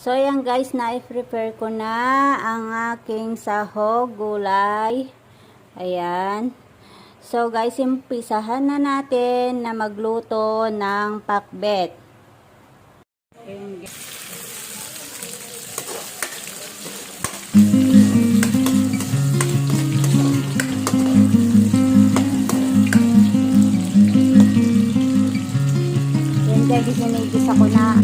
So, ayan guys, na-prepare ko na ang aking sahog gulay. Ayan. So, guys, impisahan na natin na magluto ng pakbet. Ayan, guys, sinigis ako na.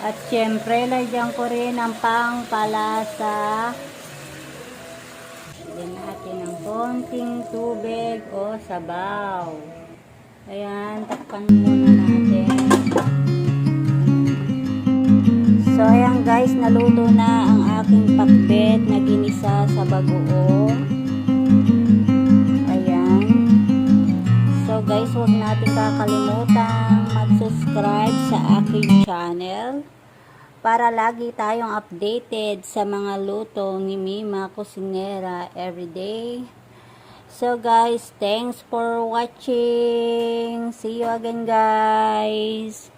At syempre, lagyan ko rin ang pangpalasa. Lagyan natin ng konting tubig o sabaw. Ayan, takpan muna natin. So, ayan guys, naluto na ang aking pakbet na ginisa sa bagoong. Ayan. So guys, huwag natin kakalimutan mag-subscribe sa aking channel para lagi tayong updated sa mga luto ni Mima Kusinera everyday. So guys, thanks for watching. See you again guys.